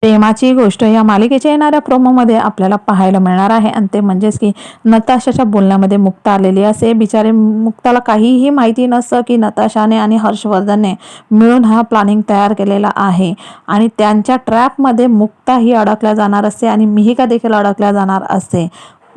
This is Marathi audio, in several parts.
प्रेमाची गोष्ट या मालिकेच्या येणाऱ्या प्रोमोमध्ये आपल्याला पाहायला मिळणार आहे आणि ते म्हणजेच की नताशाच्या बोलण्यामध्ये मुक्ता आलेली असे. बिचारे मुक्ताला काहीही माहिती नसतं की नताशाने आणि हर्षवर्धनने मिळून हा प्लॅनिंग तयार केलेला आहे आणि त्यांच्या ट्रॅपमध्ये मुक्ता ही अडकल्या जाणार असते आणि मिहिका देखील अडकल्या जाणार असते.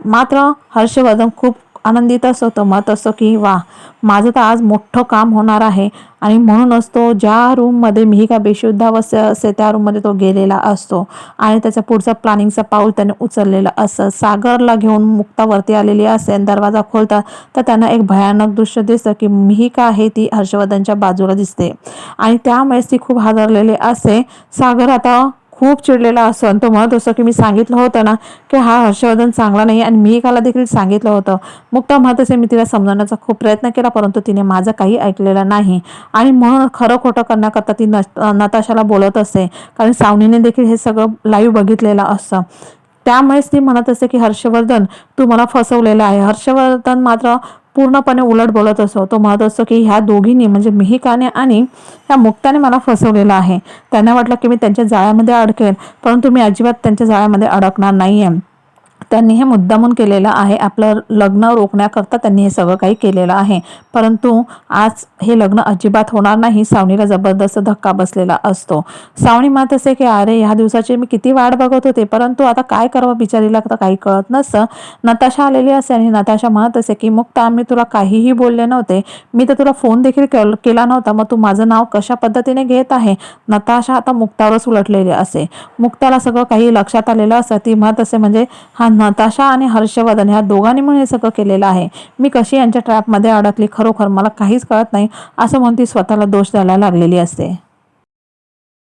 मात्र हर्षवर्धन खूप आनंदित असतो. तो म्हणत असतो की वा, माझं तर आज मोठं काम होणार आहे आणि म्हणूनच तो ज्या रूममध्ये मिहिका बेशुद्धावस्थेत असते त्या रूममध्ये तो गेलेला असतो आणि त्याचा पुढचा प्लॅनिंगचा पाऊल त्याने उचललेला असतं. सागरला घेऊन मुक्तावरती आलेली असते आणि दरवाजा खोलतात तर त्यांना एक भयानक दृश्य दिसतं की मिहिका आहे ती हर्षवर्धनच्या बाजूला दिसते आणि त्यामुळेच ती खूप हादरलेली असते. सागर आता खूप चिडलेला असतो आणि तो म्हणत असतो की मी सांगितलं होतं ना की हा हर्षवर्धन चांगला नाही आणि मिहिकाला देखील सांगितलं होतं. मुक्ता म्हणत असे, मी तिला समजवण्याचा खूप प्रयत्न केला परंतु तिने माझं काही ऐकलेलं नाही आणि म्हणून खरं खोटं करण्याकरता ती नताशाला बोलत असते कारण सावनीने देखील हे सगळं लाईव्ह बघितलेलं असतं. त्यामुळेच ती म्हणत असते की हर्षवर्धन तू मला फसवलेलं आहे. हर्षवर्धन मात्र पूर्णपणे उलट बोलत असतो. तो म्हणत असतो की ह्या दोघींनी म्हणजे मिहिकाने आणि ह्या मुक्ताने मला फसवलेलं आहे. त्यांना वाटलं की मी त्यांच्या जाळ्यामध्ये अडकेल परंतु मी अजिबात त्यांच्या जाळ्यामध्ये अडकणार नाहीये. त्यांनी हे मुद्दामून केलेलं आहे. आपलं लग्न रोखण्याकरता त्यांनी हे सगळं काही केलेलं आहे. परंतु आज हे लग्न अजिबात होणार नाही. सावनीला जबरदस्त धक्का बसलेला असतो. सावनी म्हणत असते की अरे ह्या दिवसाची मी किती वाट बघत होते परंतु आता काय करावं, बिचारीला तर काही कळत नसतं. नताशा आलेली असते आणि नताशा म्हणत असते की मुक्ता, मी तुला काहीही बोलले नव्हते. मी तर तुला फोन देखील केला नव्हता. मग तू माझं नाव कशा पद्धतीने घेत आहे. नताशा आता मुक्तावरच उलटलेली असे. मुक्ताला सगळं काही लक्षात आलेलं असतं. ती म्हणत असे म्हणजे हा नताशा आणि हर्षवर्धन ह्या दोघांनी म्हणून हे सगळं केलेलं आहे. मी कशी यांच्या ट्रॅपमध्ये अडकली खरोखर मला काहीच कळत नाही असं म्हणून ती स्वतःला दोष द्यायला लागलेली असते.